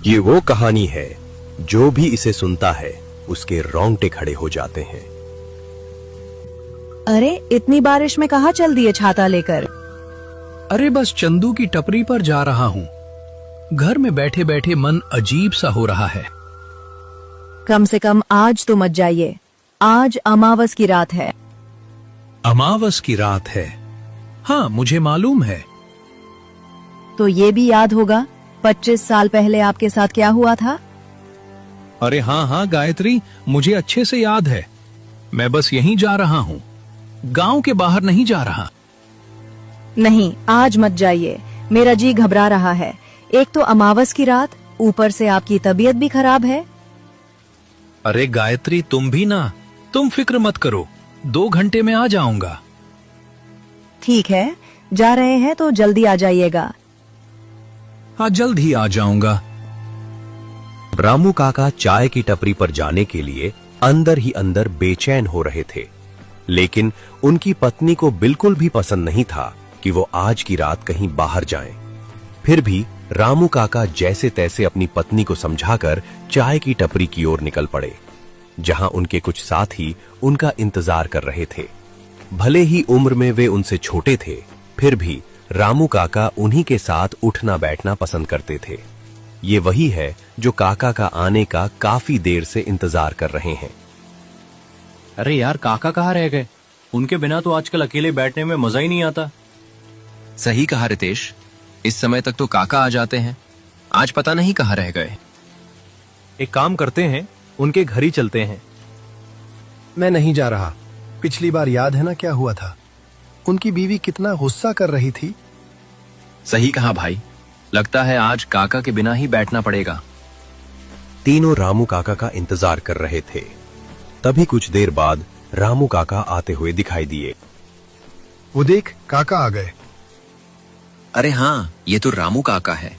ये वो कहानी है जो भी इसे सुनता है उसके रोंगटे खड़े हो जाते हैं। अरे इतनी बारिश में कहाँ चल दिए छाता लेकर? अरे बस चंदू की टपरी पर जा रहा हूँ। घर में बैठे बैठे मन अजीब सा हो रहा है। कम से कम आज तो मत जाइए, आज अमावस की रात है। अमावस की रात है? हाँ मुझे मालूम है। तो ये भी याद होगा 25 साल पहले आपके साथ क्या हुआ था? अरे हाँ हाँ गायत्री, मुझे अच्छे से याद है। मैं बस यहीं जा रहा हूँ, गांव के बाहर नहीं जा रहा। नहीं, आज मत जाइए, मेरा जी घबरा रहा है। एक तो अमावस की रात, ऊपर से आपकी तबीयत भी खराब है। अरे गायत्री तुम भी ना, तुम फिक्र मत करो, 2 घंटे में आ जाऊंगा। ठीक है, जा रहे हैं तो जल्दी आ जाइएगा। हाँ जल्द ही आ जाऊंगा। रामू काका चाय की टपरी पर जाने के लिए अंदर ही अंदर बेचैन हो रहे थे, लेकिन उनकी पत्नी को बिल्कुल भी पसंद नहीं था कि वो आज की रात कहीं बाहर जाएं। फिर भी रामू काका जैसे तैसे अपनी पत्नी को समझाकर चाय की टपरी की ओर निकल पड़े, जहां उनके कुछ साथी उनका इंतजार कर रहे थे। भले ही उम्र में वे उनसे छोटे थे, फिर भी रामू काका उन्हीं के साथ उठना बैठना पसंद करते थे। ये वही है जो काका का आने का काफी देर से इंतजार कर रहे हैं। अरे यार, काका कहाँ रह गए? उनके बिना तो आजकल अकेले बैठने में मजा ही नहीं आता। सही कहा रितेश, इस समय तक तो काका आ जाते हैं, आज पता नहीं कहाँ रह गए। एक काम करते हैं, उनके घर ही चलते हैं। मैं नहीं जा रहा। पिछली बार याद है ना क्या हुआ था? उनकी बीवी कितना गुस्सा कर रही थी। सही कहा भाई, लगता है आज काका के बिना ही बैठना पड़ेगा। तीनों रामू काका का इंतजार कर रहे थे। तभी कुछ देर बाद रामू काका आते हुए दिखाई दिए। वो देख, काका आ गए। अरे हाँ, ये तो रामू काका है।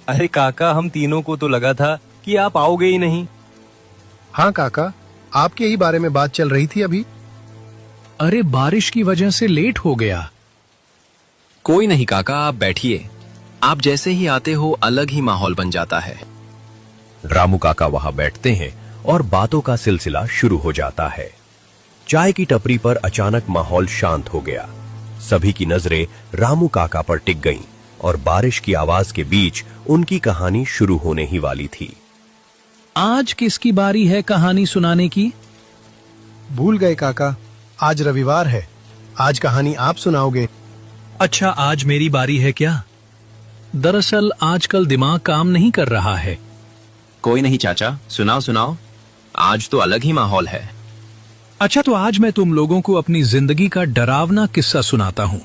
अरे काका, हम तीनों को तो लगा था कि आप आओगे ही नहीं। हाँ काका, आपके ही बारे में बात चल रही थी अभी। अरे बारिश की वजह से लेट हो गया। कोई नहीं काका, आप बैठिए। आप जैसे ही आते हो अलग ही माहौल बन जाता है। रामू काका वहां बैठते हैं और बातों का सिलसिला शुरू हो जाता है। चाय की टपरी पर अचानक माहौल शांत हो गया। सभी की नजरें रामू काका पर टिक गईं और बारिश की आवाज के बीच उनकी कहानी शुरू होने ही वाली थी। आज किसकी बारी है कहानी सुनाने की? भूल गए काका, आज रविवार है। आज कहानी आप सुनाओगे। अच्छा, आज मेरी बारी है क्या? दरअसल आजकल दिमाग काम नहीं कर रहा है। कोई नहीं चाचा, सुनाओ सुनाओ, आज तो अलग ही माहौल है। अच्छा, तो आज मैं तुम लोगों को अपनी जिंदगी का डरावना किस्सा सुनाता हूँ।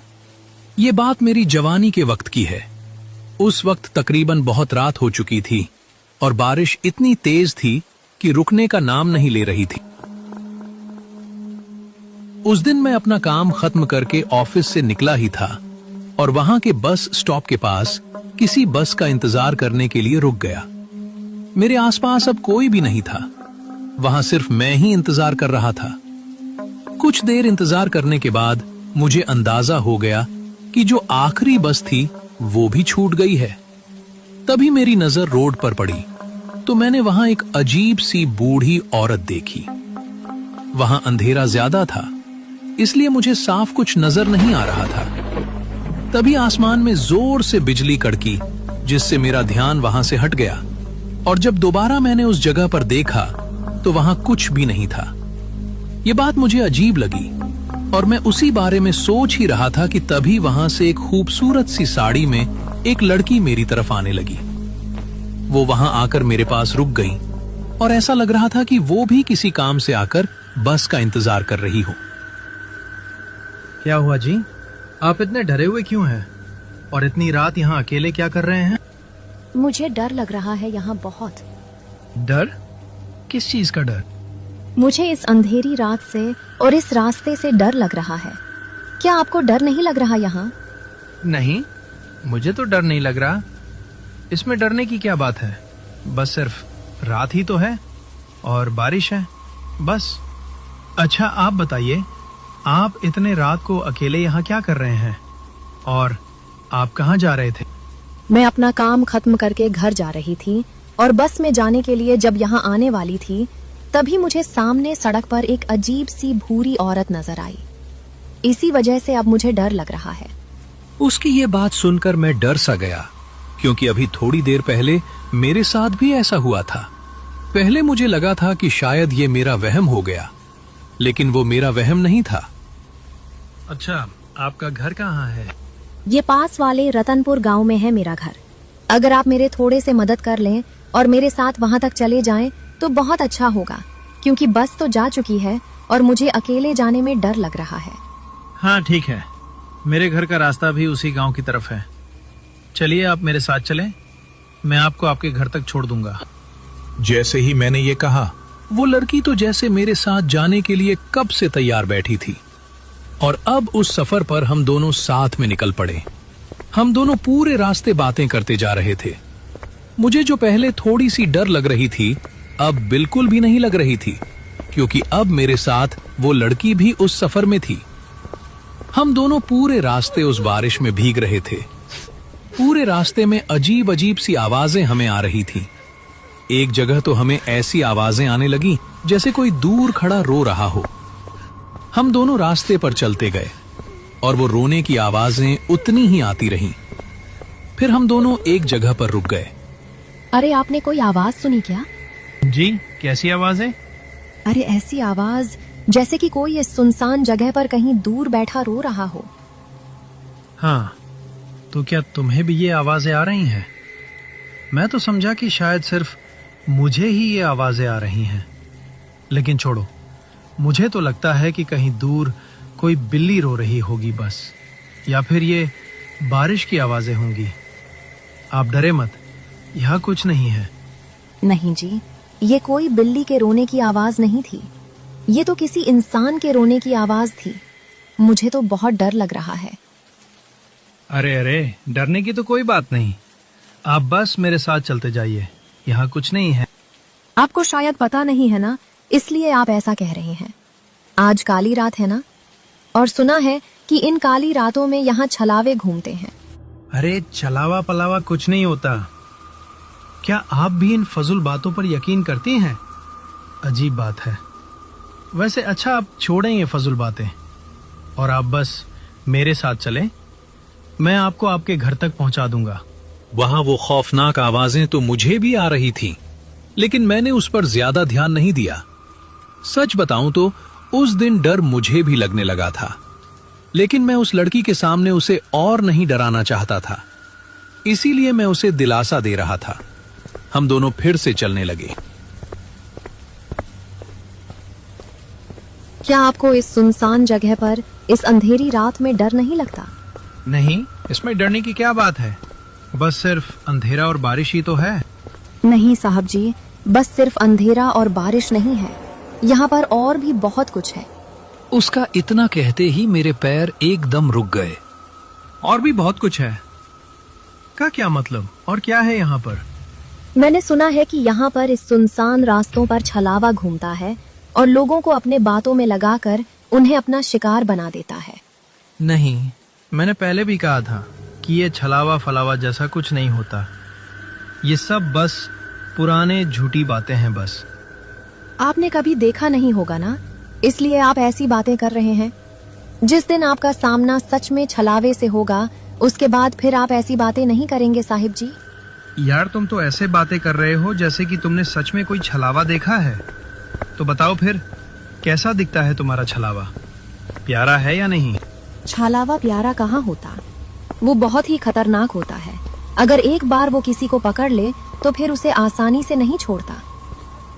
ये बात मेरी जवानी के वक्त की है। उस वक्त तकरीबन बहुत रात हो चुकी थी और बारिश इतनी तेज थी कि रुकने का नाम नहीं ले रही थी। उस दिन मैं अपना काम खत्म करके ऑफिस से निकला ही था और वहां के बस स्टॉप के पास किसी बस का इंतजार करने के लिए रुक गया। मेरे आसपास अब कोई भी नहीं था, वहां सिर्फ मैं ही इंतजार कर रहा था। कुछ देर इंतजार करने के बाद मुझे अंदाजा हो गया कि जो आखिरी बस थी वो भी छूट गई है। तभी मेरी नजर रोड पर पड़ी तो मैंने वहां एक अजीब सी बूढ़ी औरत देखी। वहां अंधेरा ज्यादा था, इसलिए मुझे साफ कुछ नजर नहीं आ रहा था। तभी आसमान में जोर से बिजली कड़की, जिससे मेरा ध्यान वहां से हट गया और जब दोबारा मैंने उस जगह पर देखा तो वहां कुछ भी नहीं था। ये बात मुझे अजीब लगी और मैं उसी बारे में सोच ही रहा था कि तभी वहां से एक खूबसूरत सी साड़ी में एक लड़की मेरी तरफ आने लगी। वो वहां आकर मेरे पास रुक गई और ऐसा लग रहा था कि वो भी किसी काम से आकर बस का इंतजार कर रही हो। क्या हुआ जी? आप इतने डरे हुए क्यों हैं? और इतनी रात यहाँ अकेले क्या कर रहे हैं? मुझे डर लग रहा है यहाँ बहुत। डर? किस चीज का डर? मुझे इस अंधेरी रात से और इस रास्ते से डर लग रहा है। क्या आपको डर नहीं लग रहा यहाँ? नहीं, मुझे तो डर नहीं लग रहा। इसमें डरने की क्या बात है? बस सिर्फ रात ही तो है और बारिश है, बस। अच्छा आप बताइए, आप इतने रात को अकेले यहाँ क्या कर रहे हैं और आप कहाँ जा रहे थे? मैं अपना काम खत्म करके घर जा रही थी और बस में जाने के लिए जब यहाँ आने वाली थी तभी मुझे सामने सड़क पर एक अजीब सी भूरी औरत नजर आई। इसी वजह से अब मुझे डर लग रहा है। उसकी ये बात सुनकर मैं डर सा गया, क्योंकि अभी थोड़ी देर पहले मेरे साथ भी ऐसा हुआ था। पहले मुझे लगा था कि शायद ये मेरा वहम हो गया, लेकिन वो मेरा वहम नहीं था। अच्छा, आपका घर कहाँ है? ये पास वाले रतनपुर गांव में है मेरा घर। अगर आप मेरे थोड़े से मदद कर लें और मेरे साथ वहां तक चले जाएं तो बहुत अच्छा होगा, क्योंकि बस तो जा चुकी है और मुझे अकेले जाने में डर लग रहा है। हाँ ठीक है, मेरे घर का रास्ता भी उसी गांव की तरफ है। चलिए आप मेरे साथ चलें, मैं आपको आपके घर तक छोड़ दूंगा। जैसे ही मैंने ये कहा, वो लड़की तो जैसे मेरे साथ जाने के लिए कब से तैयार बैठी थी, और अब उस सफर पर हम दोनों साथ में निकल पड़े। हम दोनों पूरे रास्ते बातें करते जा रहे थे। मुझे जो पहले थोड़ी सी डर लग रही थी, अब बिल्कुल भी नहीं लग रही थी, क्योंकि अब मेरे साथ वो लड़की भी उस सफर में थी। हम दोनों पूरे रास्ते उस बारिश में भीग रहे थे। पूरे रास्ते में अजीब अजीब सी आवाजें हमें आ रही थी। एक जगह तो हमें ऐसी आवाजें आने लगी जैसे कोई दूर खड़ा रो रहा हो। हम दोनों रास्ते पर चलते गए और वो रोने की आवाजें उतनी ही आती रहीं। फिर हम दोनों एक जगह पर रुक गए। अरे आपने कोई आवाज सुनी क्या? जी, कैसी आवाज है? अरे ऐसी आवाज जैसे कि कोई इस सुनसान जगह पर कहीं दूर बैठा रो रहा हो। हाँ, तो क्या तुम्हें भी ये आवाजें आ रही हैं? मैं तो समझा कि शायद सिर्फ मुझे ही ये आवाजें आ रही हैं, लेकिन छोड़ो, मुझे तो लगता है कि कहीं दूर कोई बिल्ली रो रही होगी बस, या फिर ये बारिश की आवाजें होंगी। आप डरे मत, यहाँ कुछ नहीं है। नहीं जी, ये कोई बिल्ली के रोने की आवाज नहीं थी, ये तो किसी इंसान के रोने की आवाज थी। मुझे तो बहुत डर लग रहा है। अरे अरे, डरने की तो कोई बात नहीं, आप बस मेरे साथ चलते जाइए, यहाँ कुछ नहीं है। आपको शायद पता नहीं है ना, इसलिए आप ऐसा कह रहे हैं। आज काली रात है ना, और सुना है कि इन काली रातों में यहाँ छलावे घूमते हैं। अरे छलावा पलावा कुछ नहीं होता। क्या आप भी इन फजूल बातों पर यकीन करती हैं? अजीब बात है। वैसे अच्छा, आप छोड़ें ये फजूल बातें और आप बस मेरे साथ चलें, मैं आपको आपके घर तक पहुंचा दूंगा। वहां वो खौफनाक आवाजें तो मुझे भी आ रही थीं, लेकिन मैंने उस पर ज्यादा ध्यान नहीं दिया। सच बताऊं तो उस दिन डर मुझे भी लगने लगा था, लेकिन मैं उस लड़की के सामने उसे और नहीं डराना चाहता था, इसीलिए मैं उसे दिलासा दे रहा था। हम दोनों फिर से चलने लगे। क्या आपको इस सुनसान जगह पर इस अंधेरी रात में डर नहीं लगता? नहीं, इसमें डरने की क्या बात है, बस सिर्फ अंधेरा और बारिश ही तो है। नहीं साहब जी, बस सिर्फ अंधेरा और बारिश नहीं है, यहाँ पर और भी बहुत कुछ है। उसका इतना कहते ही मेरे पैर एकदम रुक गए। और भी बहुत कुछ है का क्या मतलब, और क्या है यहाँ पर? मैंने सुना है कि यहाँ पर इस सुनसान रास्तों पर छलावा घूमता है और लोगों को अपने बातों में लगाकर उन्हें अपना शिकार बना देता है। नहीं, मैंने पहले भी कहा था कि ये छलावा फलावा जैसा कुछ नहीं होता। ये सब बस पुराने झूठी बातें हैं बस। आपने कभी देखा नहीं होगा ना, इसलिए आप ऐसी बातें कर रहे हैं। जिस दिन आपका सामना सच में छलावे से होगा, उसके बाद फिर आप ऐसी बातें नहीं करेंगे साहिब जी। यार, तुम तो ऐसे बातें कर रहे हो जैसे कि तुमने सच में कोई छलावा देखा है। तो बताओ फिर, कैसा दिखता है तुम्हारा छलावा? प्यारा है या नहीं? छलावा प्यारा कहाँ होता, वो बहुत ही खतरनाक होता है। अगर एक बार वो किसी को पकड़ ले तो फिर उसे आसानी से नहीं छोड़ता।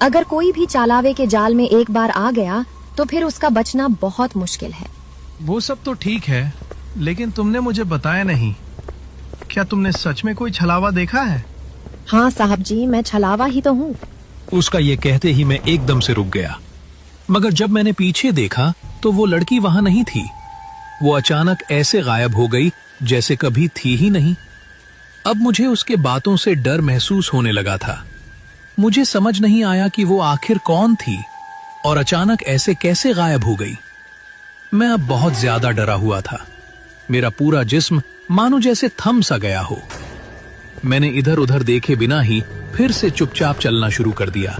अगर कोई भी चालावे के जाल में एक बार आ गया तो फिर उसका बचना बहुत मुश्किल है। वो सब तो ठीक है, लेकिन तुमने मुझे बताया नहीं। क्या तुमने सच में कोई छलावा देखा है? हाँ साहब जी, मैं छलावा ही तो हूँ। उसका ये कहते ही मैं एकदम से रुक गया, मगर जब मैंने पीछे देखा तो वो लड़की वहां नहीं थी। वो अचानक ऐसे गायब हो गई जैसे कभी थी ही नहीं। अब मुझे उसके बातों से डर महसूस होने लगा था। मुझे समझ नहीं आया कि वो आखिर कौन थी और अचानक ऐसे कैसे गायब हो गई। मैं अब बहुत ज्यादा डरा हुआ था। मेरा पूरा जिस्म मानो जैसे थम सा गया हो। मैंने इधर उधर देखे बिना ही फिर से चुपचाप चलना शुरू कर दिया,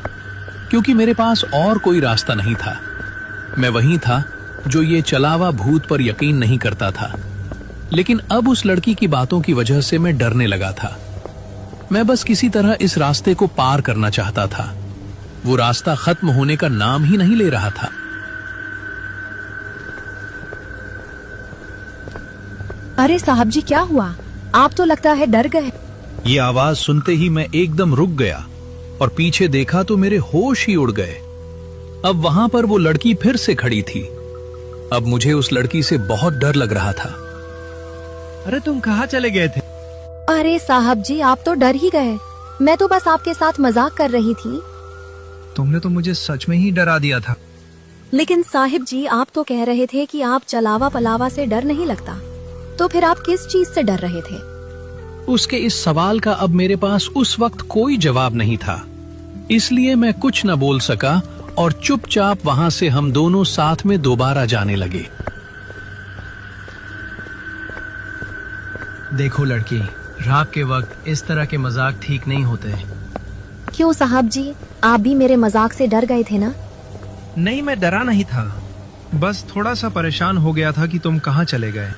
क्योंकि मेरे पास और कोई रास्ता नहीं था। मैं वही था जो ये चलावा भूत पर यकीन नहीं करता था, लेकिन अब उस लड़की की बातों की वजह से मैं डरने लगा था। मैं बस किसी तरह इस रास्ते को पार करना चाहता था। वो रास्ता खत्म होने का नाम ही नहीं ले रहा था। अरे साहब जी, क्या हुआ? आप तो लगता है डर गए। ये आवाज सुनते ही मैं एकदम रुक गया और पीछे देखा तो मेरे होश ही उड़ गए। अब वहां पर वो लड़की फिर से खड़ी थी। अब मुझे उस लड़की से बहुत डर लग रहा था। अरे तुम कहाँ चले गए थे? अरे साहब जी, आप तो डर ही गए। मैं तो बस आपके साथ मजाक कर रही थी। तुमने तो मुझे सच में ही डरा दिया था। लेकिन साहिब जी, आप तो कह रहे थे कि आप चलावा पलावा से डर नहीं लगता, तो फिर आप किस चीज से डर रहे थे? उसके इस सवाल का अब मेरे पास उस वक्त कोई जवाब नहीं था, इसलिए मैं कुछ न बोल सका और चुपचाप वहां से हम दोनों साथ में दोबारा जाने लगे। देखो लड़की, रात के वक्त इस तरह के मजाक ठीक नहीं होते। क्यों साहब जी, आप भी मेरे मजाक से डर गए थे ना? नहीं, मैं डरा नहीं था, बस थोड़ा सा परेशान हो गया था कि तुम कहाँ चले गए।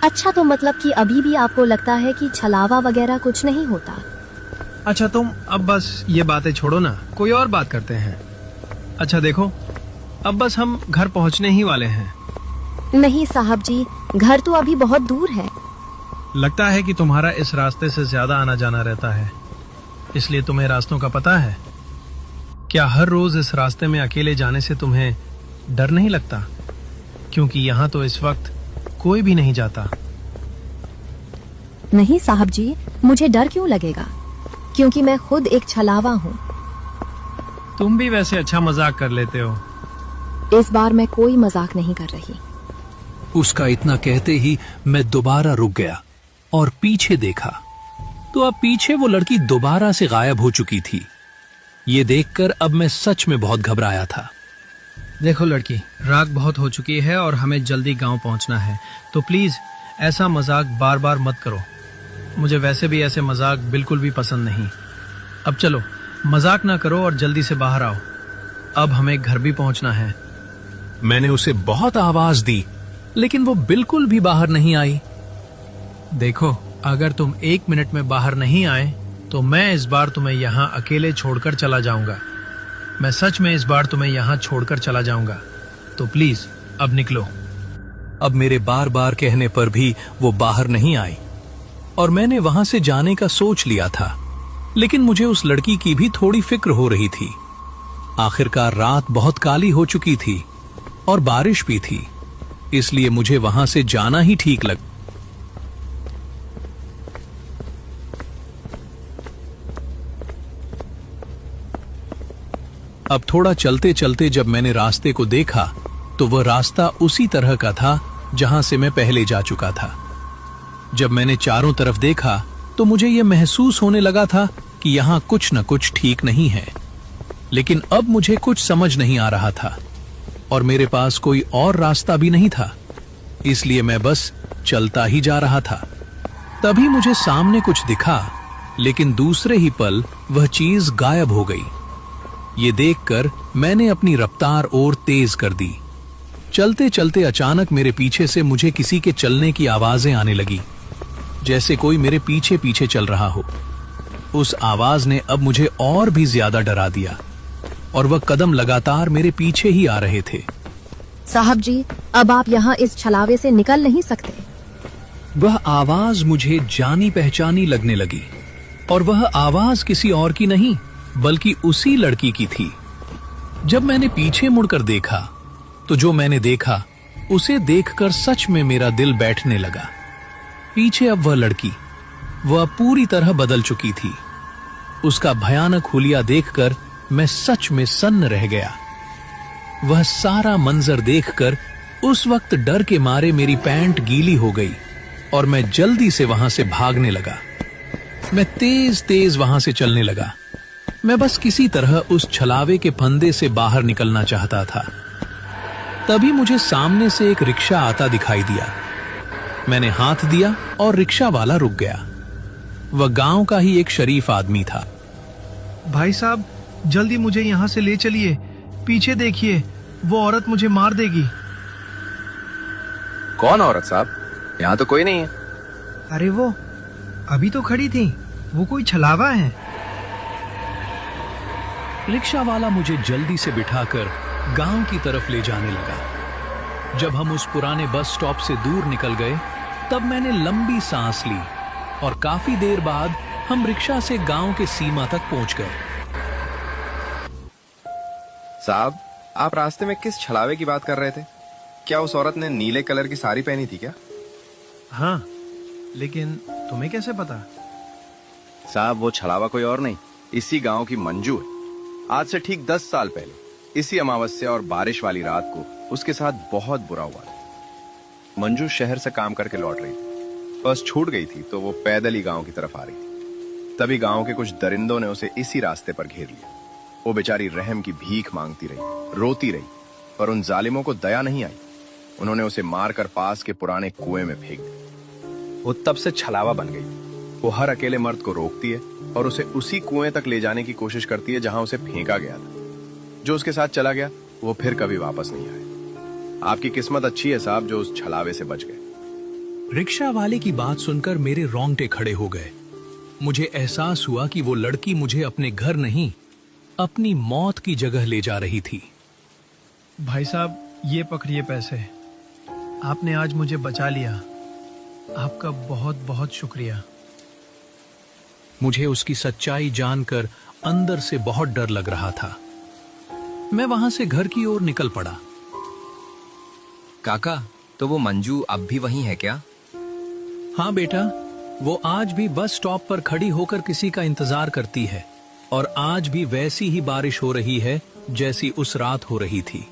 अच्छा, तो मतलब कि अभी भी आपको लगता है कि छलावा वगैरह कुछ नहीं होता? अच्छा, तुम अब बस ये बातें छोड़ो ना, कोई और बात करते हैं। अच्छा देखो, अब बस हम घर पहुंचने ही वाले हैं। नहीं साहब जी, घर तो अभी बहुत दूर है। लगता है कि तुम्हारा इस रास्ते से ज्यादा आना जाना रहता है, इसलिए तुम्हें रास्तों का पता है। क्या हर रोज इस रास्ते में अकेले जाने से तुम्हें डर नहीं लगता? क्योंकि यहाँ तो इस वक्त कोई भी नहीं जाता। नहीं साहब जी, मुझे डर क्यों लगेगा, क्योंकि मैं खुद एक छलावा हूँ। तुम भी वैसे अच्छा मजाक कर लेते हो। इस बार मैं कोई मजाक नहीं कर रही। उसका इतना कहते ही मैं दोबारा रुक गया और पीछे देखा, तो अब पीछे वो लड़की दोबारा से गायब हो चुकी थी। ये देखकर अब मैं सच में बहुत घबराया था। देखो लड़की, रात बहुत हो चुकी है और हमें जल्दी गांव पहुंचना है, तो प्लीज ऐसा मजाक बार बार मत करो। मुझे वैसे भी ऐसे मजाक बिल्कुल भी पसंद नहीं। अब चलो, मजाक ना करो और जल्दी से बाहर आओ। अब हमें घर भी पहुंचना है। मैंने उसे बहुत आवाज दी, लेकिन वो बिल्कुल भी बाहर नहीं आई। देखो, अगर तुम 1 मिनट में बाहर नहीं आए तो मैं इस बार तुम्हें यहाँ अकेले छोड़कर चला जाऊंगा। मैं सच में इस बार तुम्हें यहाँ छोड़कर चला जाऊंगा, तो प्लीज अब निकलो। अब मेरे बार बार कहने पर भी वो बाहर नहीं आई और मैंने वहां से जाने का सोच लिया था, लेकिन मुझे उस लड़की की भी थोड़ी फिक्र हो रही थी। आखिरकार रात बहुत काली हो चुकी थी और बारिश भी थी, इसलिए मुझे वहां से जाना ही ठीक लगा। अब थोड़ा चलते चलते जब मैंने रास्ते को देखा तो वह रास्ता उसी तरह का था जहां से मैं पहले जा चुका था। जब मैंने चारों तरफ देखा तो मुझे यह महसूस होने लगा था कि यहां कुछ न कुछ ठीक नहीं है, लेकिन अब मुझे कुछ समझ नहीं आ रहा था और मेरे पास कोई और रास्ता भी नहीं था, इसलिए मैं बस चलता ही जा रहा था। तभी मुझे सामने कुछ दिखा, लेकिन दूसरे ही पल वह चीज गायब हो गई। ये देखकर मैंने अपनी रफ्तार और तेज कर दी। चलते चलते अचानक मेरे पीछे से मुझे किसी के चलने की आवाजें आने लगी, जैसे कोई मेरे पीछे पीछे चल रहा हो। उस आवाज ने अब मुझे और भी ज्यादा डरा दिया और वह कदम लगातार मेरे पीछे ही आ रहे थे। साहब जी, अब आप यहाँ इस छलावे से निकल नहीं सकते। वह आवाज मुझे जानी पहचानी लगने लगी और वह आवाज किसी और की नहीं बल्कि उसी लड़की की थी। जब मैंने पीछे मुड़कर देखा तो जो मैंने देखा उसे देखकर सच में मेरा दिल बैठने लगा। पीछे अब वह लड़की, वह पूरी तरह बदल चुकी थी। उसका भयानक हुलिया देखकर मैं सच में सन्न रह गया। वह सारा मंजर देखकर उस वक्त डर के मारे मेरी पैंट गीली हो गई और मैं जल्दी से वहां से भागने लगा। मैं तेज तेज वहां से चलने लगा। मैं बस किसी तरह उस छलावे के फंदे से बाहर निकलना चाहता था। तभी मुझे सामने से एक रिक्शा आता दिखाई दिया। मैंने हाथ दिया और रिक्शा वाला रुक गया। वह गांव का ही एक शरीफ आदमी था। भाई साहब, जल्दी मुझे यहाँ से ले चलिए। पीछे देखिए, वो औरत मुझे मार देगी। कौन औरत साहब? यहाँ तो कोई नहीं है। अरे वो अभी तो खड़ी थी, वो कोई छलावा है। रिक्शा वाला मुझे जल्दी से बिठाकर गांव की तरफ ले जाने लगा। जब हम उस पुराने बस स्टॉप से दूर निकल गए, तब मैंने लंबी सांस ली और काफी देर बाद हम रिक्शा से गांव के सीमा तक पहुंच गए। साहब, आप रास्ते में किस छलावे की बात कर रहे थे? क्या उस औरत ने नीले कलर की साड़ी पहनी थी क्या? हाँ, लेकिन तुम्हें कैसे पता? साहब, वो छलावा कोई और नहीं, इसी गांव की मंजू है। आज से ठीक 10 साल पहले इसी अमावस्या और बारिश वाली रात को उसके साथ बहुत बुरा हुआ था। मंजू शहर से काम करके लौट रही थी। बस छूट गई थी तो वो पैदल ही गांव की तरफ आ रही थी। तभी गांव के कुछ दरिंदों ने उसे इसी रास्ते पर घेर लिया। वो बेचारी रहम की भीख मांगती रही, रोती रही, पर उन जालिमों को दया नहीं आई। उन्होंने उसे मारकर पास के पुराने कुएं में फेंक दिया। वो तब से छलावा बन गई। वो हर अकेले मर्द को रोकती है और उसे उसी कुएं तक ले जाने की कोशिश करती है जहां उसे फेंका गया था। जो उसके साथ चला गया वो फिर कभी वापस नहीं आया। आपकी किस्मत अच्छी है साहब, जो उस छलावे से बच गए। रिक्शा वाले की बात सुनकर मेरे रोंगटे खड़े हो गए। मुझे एहसास हुआ कि वो लड़की मुझे अपने घर नहीं, अपनी मौत की जगह ले जा रही थी। भाई साहब, ये पकड़िए पैसे। आपने आज मुझे बचा लिया। आपका बहुत बहुत शुक्रिया। मुझे उसकी सच्चाई जानकर अंदर से बहुत डर लग रहा था। मैं वहां से घर की ओर निकल पड़ा। काका, तो वो मंजू अब भी वहीं है क्या? हाँ बेटा, वो आज भी बस स्टॉप पर खड़ी होकर किसी का इंतजार करती है और आज भी वैसी ही बारिश हो रही है जैसी उस रात हो रही थी।